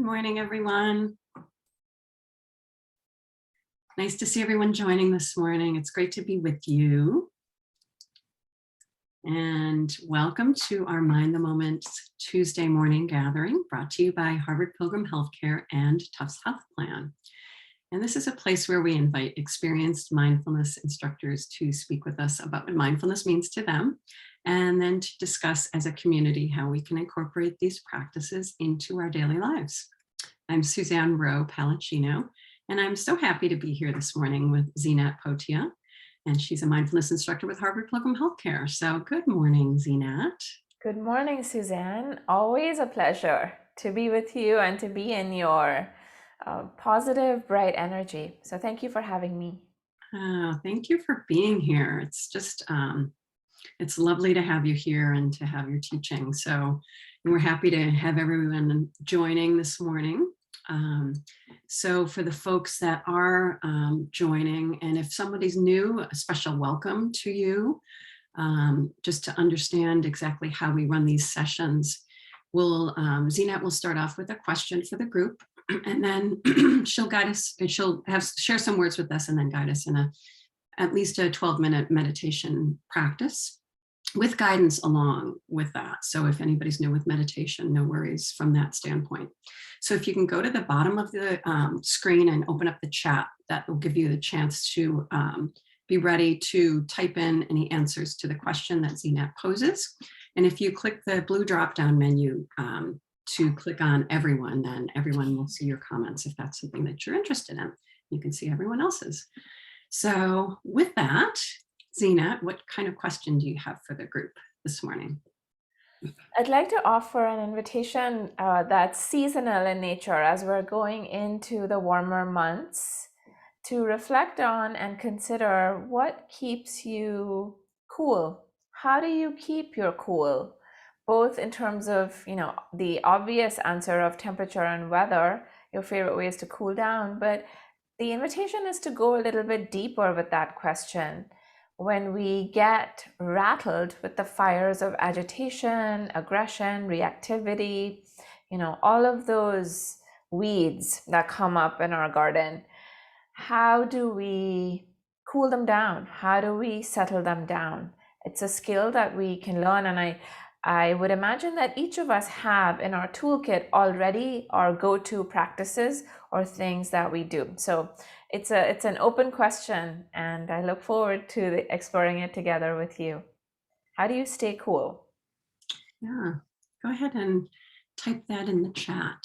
morning, everyone. Nice to see everyone joining this morning. It's great to be with you. And welcome to our Mind the Moment Tuesday morning gathering brought to you by Harvard Pilgrim Healthcare and Tufts Health Plan. And this is a place where we invite experienced mindfulness instructors to speak with us about what mindfulness means to them, and then to discuss as a community how we can incorporate these practices into our daily lives. I'm Suzanne Rowe, Palacino, and I'm so happy to be here this morning with Zeenat Potia, and she's a mindfulness instructor with Harvard Pilgrim Healthcare. So good morning, Zeenat. Good morning, Suzanne. Always a pleasure to be with you and to be in your positive, bright energy. So thank you for having me. Thank you for being here. It's just, it's lovely to have you here and to have your teaching. So we're happy to have everyone joining this morning. So for the folks that are joining, and if somebody's new, a special welcome to you, just to understand exactly how we run these sessions. Zeenat will start off with a question for the group, and then she'll guide us, and she'll share some words with us and then guide us in at least a 12-minute meditation practice with guidance along with that. So if anybody's new with meditation, no worries from that standpoint. So if you can go to the bottom of the screen and open up the chat, that will give you the chance to be ready to type in any answers to the question that Zeenat poses. And if you click the blue drop-down menu to click on everyone, then everyone will see your comments if that's something that you're interested in. You can see everyone else's. So with that, Zeenat, what kind of question do you have for the group this morning? I'd like to offer an invitation that's seasonal in nature as we're going into the warmer months to reflect on and consider what keeps you cool. How do you keep your cool? Both in terms of, the obvious answer of temperature and weather, your favorite ways to cool down, but the invitation is to go a little bit deeper with that question. When we get rattled with the fires of agitation, aggression, reactivity, all of those weeds that come up in our garden, how do we cool them down? How do we settle them down? It's a skill that we can learn, and I would imagine that each of us have in our toolkit already our go-to practices or things that we do. So it's an open question, and I look forward to exploring it together with you. How do you stay cool? Yeah, go ahead and type that in the chat.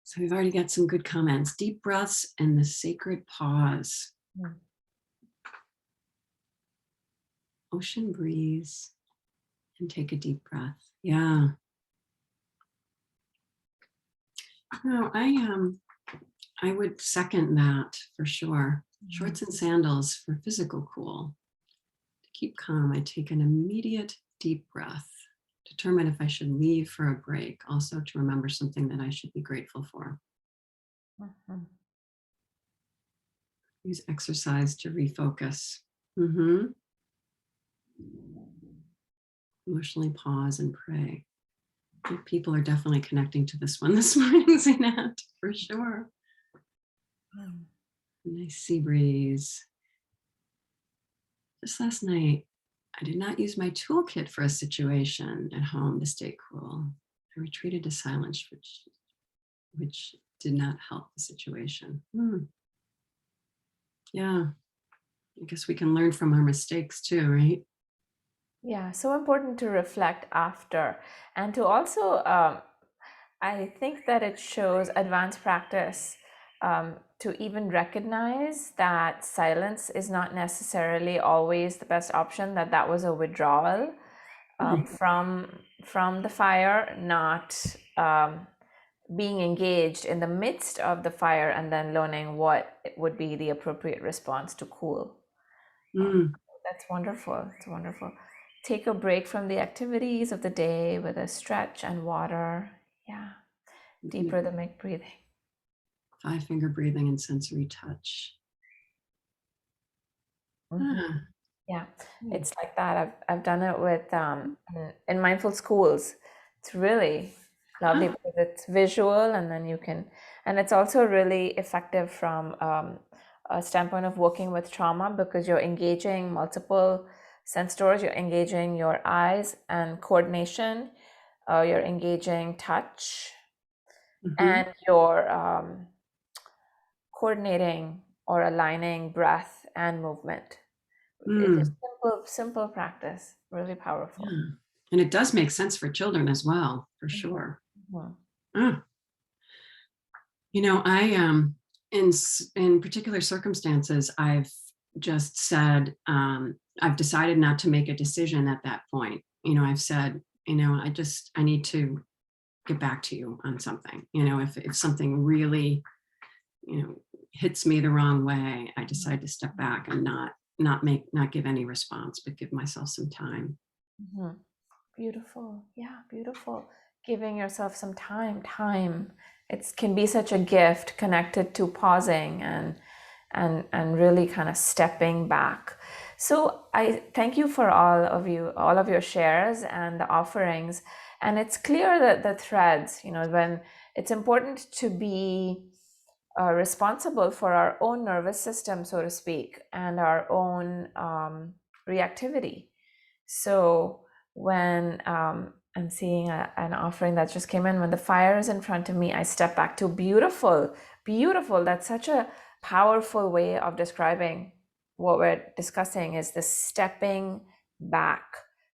So we've already got some good comments. Deep breaths and the sacred pause. Ocean breeze and take a deep breath. Yeah. No, I would second that for sure. Shorts and sandals for physical cool. To keep calm, I take an immediate deep breath. Determine if I should leave for a break. Also to remember something that I should be grateful for. Use exercise to refocus. Emotionally pause and pray. People are definitely connecting to this one this morning, Zeenat, for sure. Nice sea breeze. Just last night, I did not use my toolkit for a situation at home to stay cool. I retreated to silence, which did not help the situation. Yeah, I guess we can learn from our mistakes too, right? Yeah, so important to reflect after, and to also, I think that it shows advanced practice to even recognize that silence is not necessarily always the best option, that was a withdrawal from the fire, not being engaged in the midst of the fire and then learning what would be the appropriate response to cool. That's wonderful. It's wonderful. Take a break from the activities of the day with a stretch and water. Yeah. Deep rhythmic breathing. 5-finger breathing and sensory touch. Yeah, it's like that. I've done it with in mindful schools. It's really Lovely Ah, because it's visual, and then you can, and it's also really effective from a standpoint of working with trauma because you're engaging multiple sense doors, you're engaging your eyes and coordination, you're engaging touch, mhm. and you're coordinating or aligning breath and movement. It's just Mm, simple practice, really powerful. yeah. And it does make sense for children as well, for Mhm, sure. mhm, Ah, I in particular circumstances, I've just said, I've decided not to make a decision at that point. I've said, I need to get back to you on something. If something really, you know, hits me the wrong way, I decide to step back and not give any response, but give myself some time. mhm. Beautiful. Yeah, beautiful. Giving yourself some time. It can be such a gift connected to pausing and really kind of stepping back. So I thank you for all of your shares and the offerings. And it's clear that the threads, when it's important to be responsible for our own nervous system, so to speak, and our own reactivity. So when I'm seeing an offering that just came in, when the fire is in front of me, I step back to beautiful, beautiful. That's such a powerful way of describing what we're discussing is the stepping back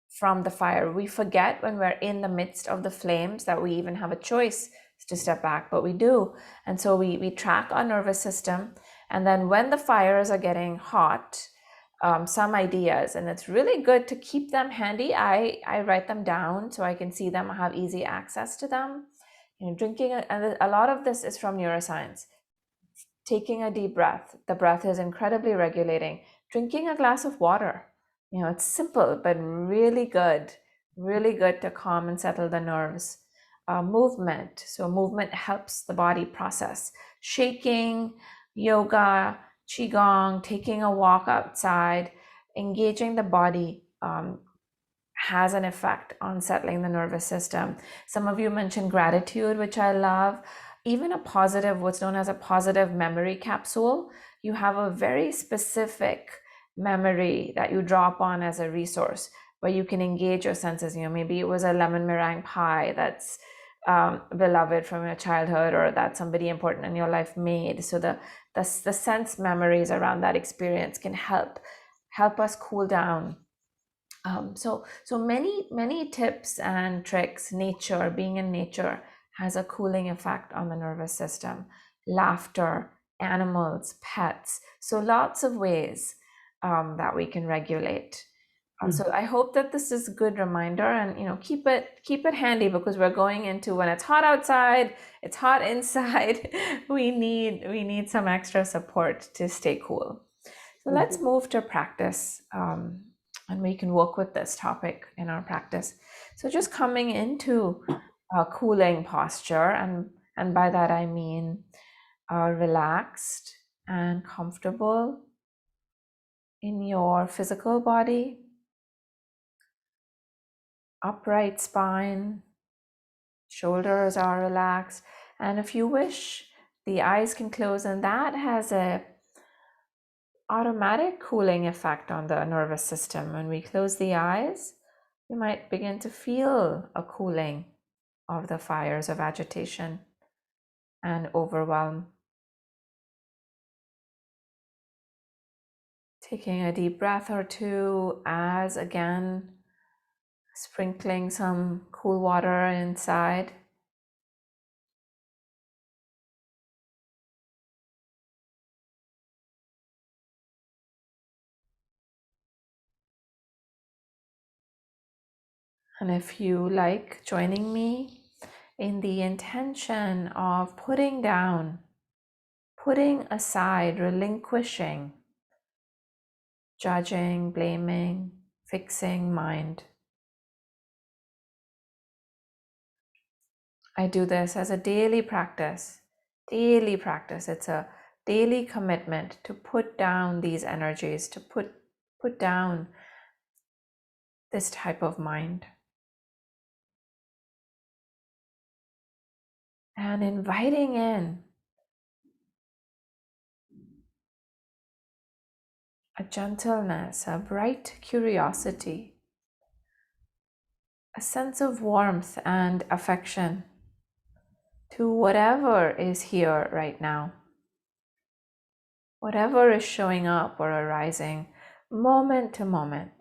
from the fire. We forget when we're in the midst of the flames that we even have a choice to step back, but we do. And so we track our nervous system. And then when the fires are getting hot, some ideas, and it's really good to keep them handy. I write them down so I can see them, I have easy access to them. Drinking, and a lot of this is from neuroscience. Taking a deep breath, the breath is incredibly regulating. Drinking a glass of water, it's simple but really good to calm and settle the nerves. Movement, so movement helps the body process. Shaking, yoga, qigong, taking a walk outside, engaging the body has an effect on settling the nervous system. Some of you mentioned gratitude, which I love. Even what's known as a positive memory capsule, you have a very specific memory that you drop on as a resource where you can engage your senses. Maybe it was a lemon meringue pie that's beloved from your childhood, or that somebody important in your life made. So the sense memories around that experience can help us cool down. So many tips and tricks. Nature, being in nature, has a cooling effect on the nervous system. Laughter, animals, pets. So lots of ways that we can regulate. So I hope that this is a good reminder, and keep it handy, because we're going into when it's hot outside, it's hot inside. We need some extra support to stay cool. So let's move to practice, and we can work with this topic in our practice. So just coming into a cooling posture, and by that I mean relaxed and comfortable in your physical body, upright spine, shoulders are relaxed, and if you wish, the eyes can close, and that has a automatic cooling effect on the nervous system. When we close the eyes, you might begin to feel a cooling of the fires of agitation and overwhelm. Taking a deep breath or two, as again, sprinkling some cool water inside. And if you like, joining me in the intention of putting down, putting aside, relinquishing, judging, blaming, fixing mind. I do this as a daily practice. Daily practice. It's a daily commitment to put down these energies, to put down this type of mind. and inviting in a gentleness, a bright curiosity, a sense of warmth and affection to whatever is here right now, whatever is showing up or arising moment to moment.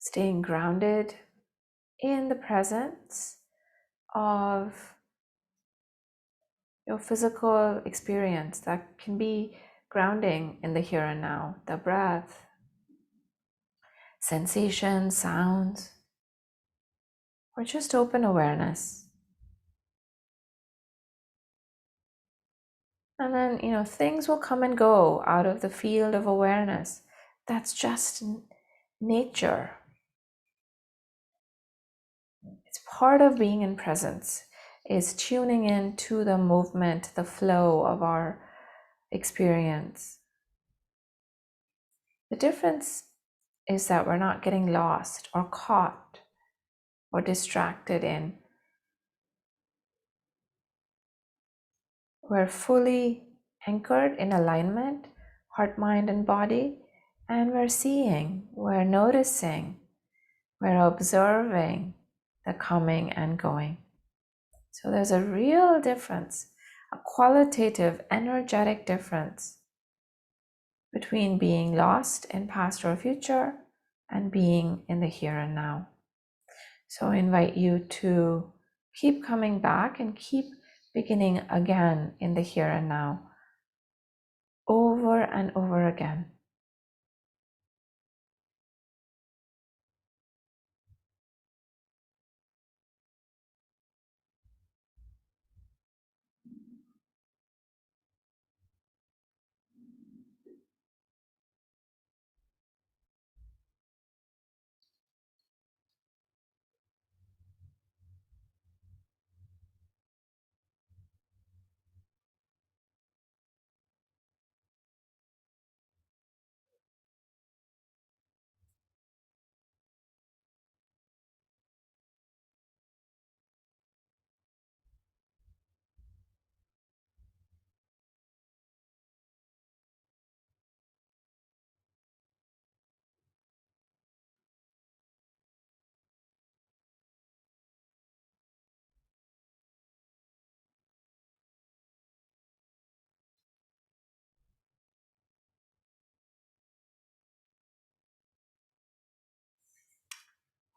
Staying grounded in the presence of your physical experience that can be grounding in the here and now, the breath, sensations, sounds, or just open awareness. And then, things will come and go out of the field of awareness. That's just nature. It's part of being in presence, is tuning in to the movement, the flow of our experience. The difference is that we're not getting lost or caught or distracted in. We're fully anchored in alignment, heart, mind, and body, and we're seeing, we're noticing, we're observing the coming and going. So there's a real difference, a qualitative, energetic difference between being lost in past or future and being in the here and now. So I invite you to keep coming back and keep beginning again in the here and now, over and over again.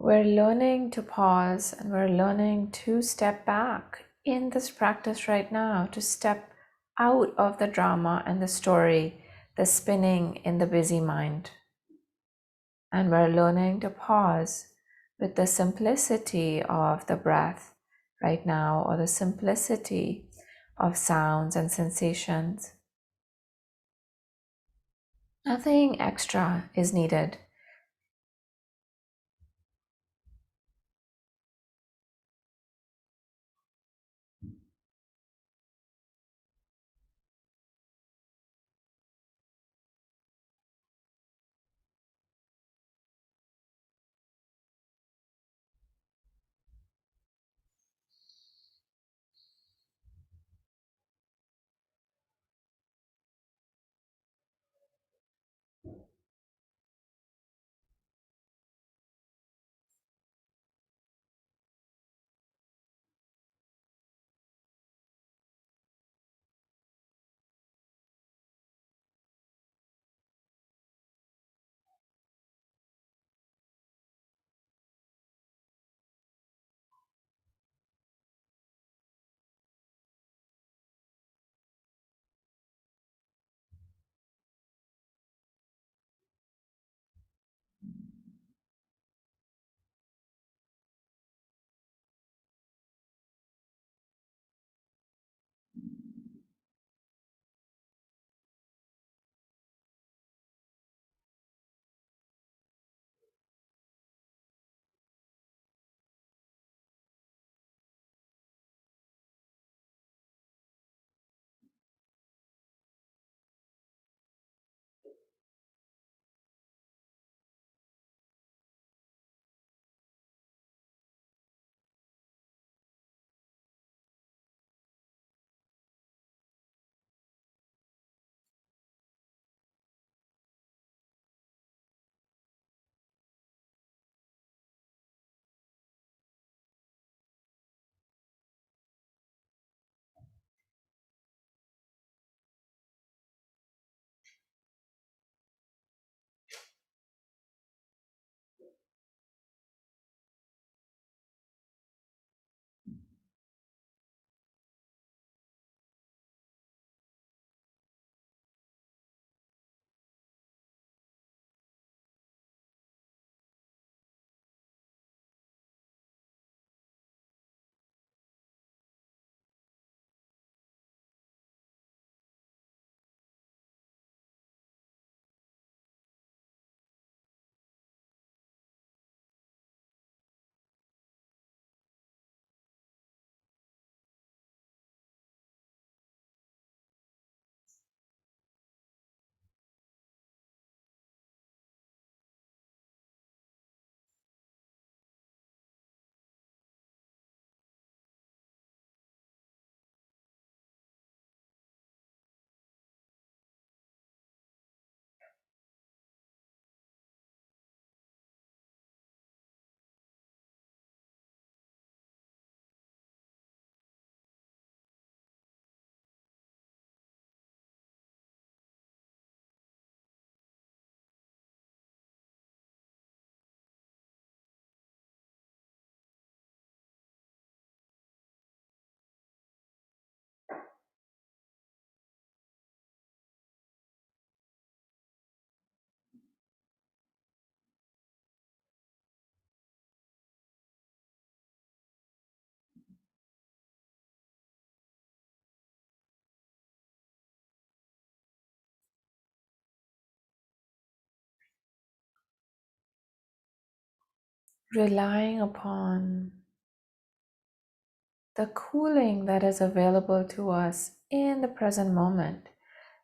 We're learning to pause and we're learning to step back in this practice right now, to step out of the drama and the story, the spinning in the busy mind. And we're learning to pause with the simplicity of the breath right now, or the simplicity of sounds and sensations. Nothing extra is needed. relying upon the cooling that is available to us in the present moment.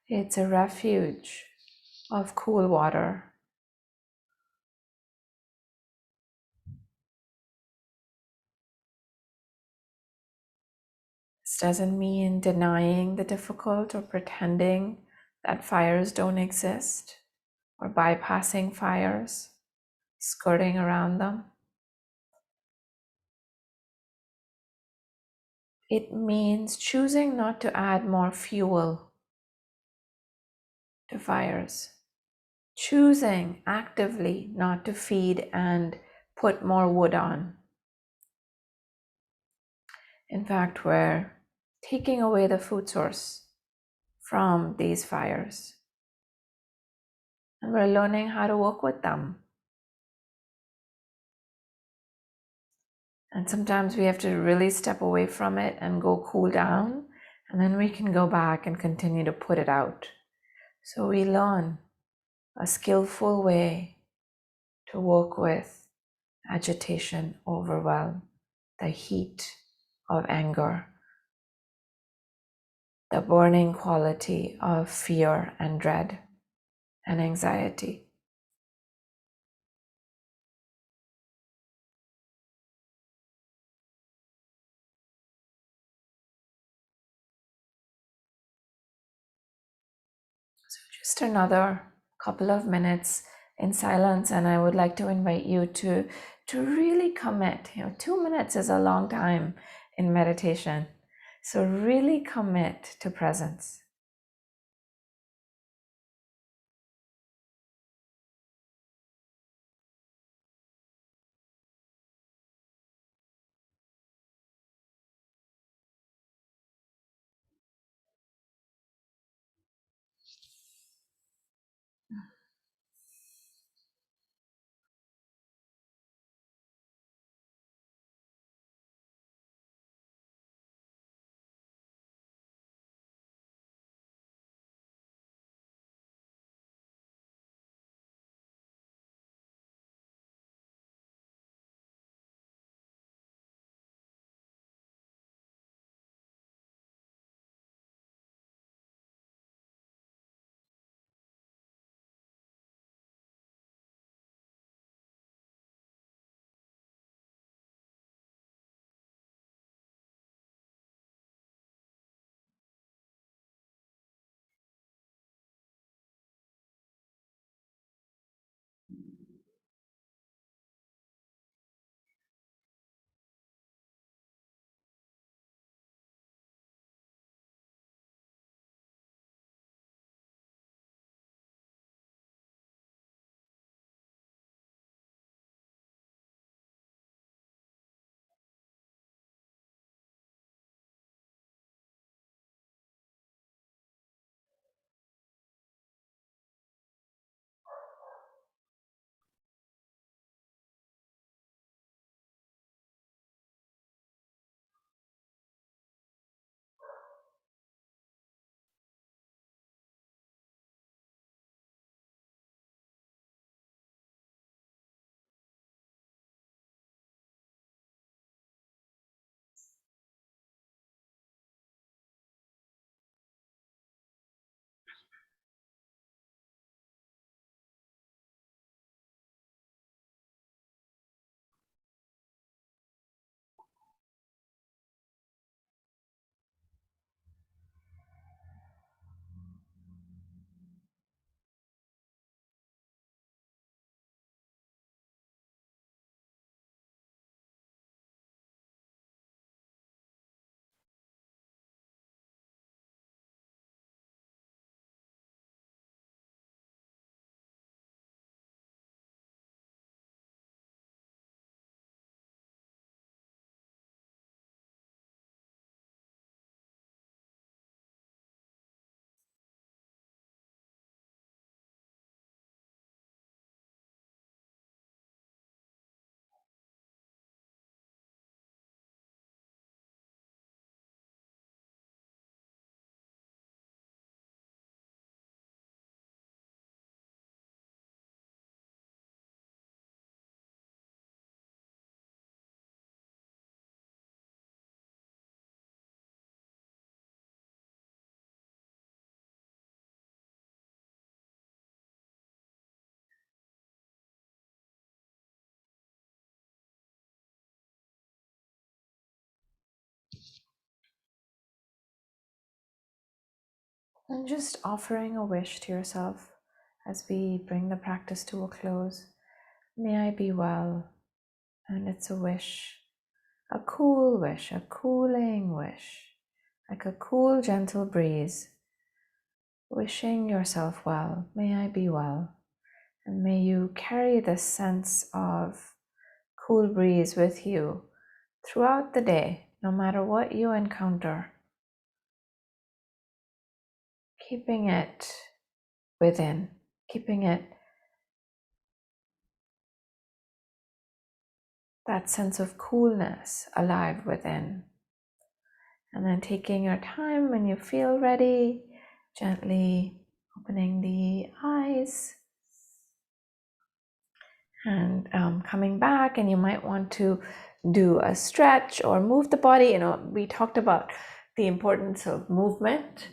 It's a refuge of cool water. This doesn't mean denying the difficult or pretending that fires don't exist or bypassing fires, skirting around them. It means choosing not to add more fuel to fires, choosing actively not to feed and put more wood on. In fact, we're taking away the food source from these fires. And we're learning how to work with them. And sometimes we have to really step away from it and go cool down, and then we can go back and continue to put it out. So we learn a skillful way to work with agitation, overwhelm, the heat of anger, the burning quality of fear and dread and anxiety. So just another couple of minutes in silence, and I would like to invite you to really commit. 2 minutes is a long time in meditation. So really commit to presence. And just offering a wish to yourself as we bring the practice to a close. May I be well. And it's a wish, a cool wish, a cooling wish, like a cool, gentle breeze. Wishing yourself well. May I be well. And may you carry this sense of cool breeze with you throughout the day, no matter what you encounter. Keeping it within, keeping it that sense of coolness alive within. And then taking your time when you feel ready, gently opening the eyes and coming back. And you might want to do a stretch or move the body. You know, we talked about the importance of movement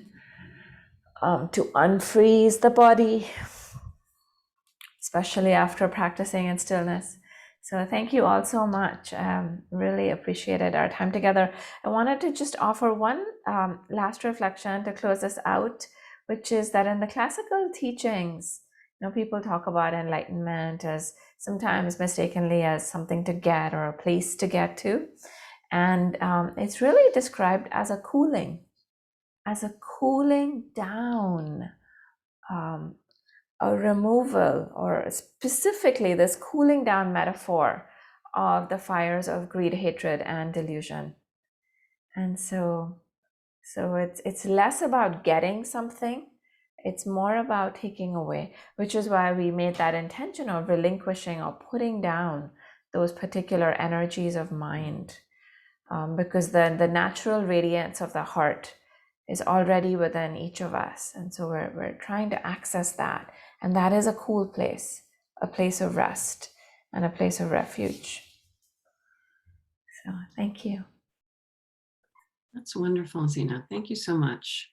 to unfreeze the body, especially after practicing in stillness. So thank you all so much. Really appreciated our time together. I wanted to just offer one last reflection to close us out, which is that in the classical teachings, you know, people talk about enlightenment as sometimes mistakenly as something to get or a place to get to. And it's really described as a cooling down, a removal, or specifically this cooling down metaphor of the fires of greed, hatred, and delusion. And so it's less about getting something, it's more about taking away, which is why we made that intention of relinquishing or putting down those particular energies of mind, because the natural radiance of the heart is already within each of us. And so we're trying to access that. And that is a cool place, a place of rest and a place of refuge. So thank you. That's wonderful, Zeenat. Thank you so much.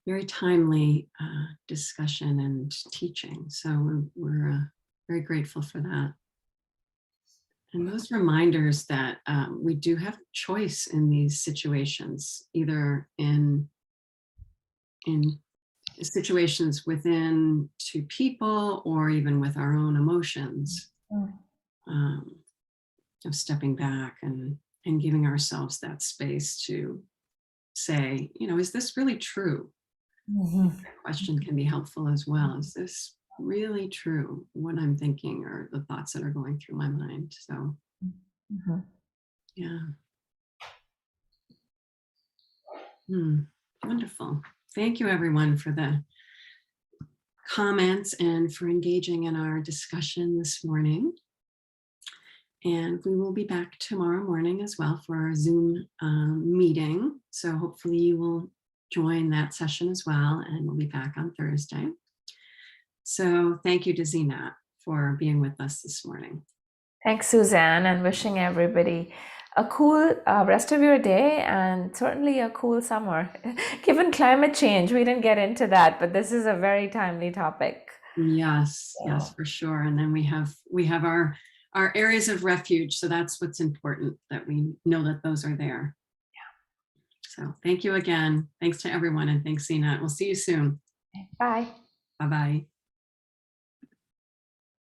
Very timely discussion and teaching. So we're very grateful for that. And those reminders that we do have a choice in these situations, either in situations within two people or even with our own emotions, of stepping back and giving ourselves that space to say, you know, is this really true? That question can be helpful as well. Is this really true, what I'm thinking or the thoughts that are going through my mind? So yeah. Wonderful. Thank you everyone for the comments and for engaging in our discussion this morning. And we will be back tomorrow morning as well for our Zoom meeting. So hopefully you will join that session as well, and we'll be back on Thursday. So thank you to Zeenat for being with us this morning. Thanks, Suzanne, and wishing everybody a cool rest of your day and certainly a cool summer. Given climate change, we didn't get into that, but this is a very timely topic. Yes, yes, for sure. And then we have our areas of refuge. So that's what's important, that we know that those are there. Yeah. So thank you again. Thanks to everyone. And thanks, Zeenat. We'll see you soon. Bye. Bye-bye.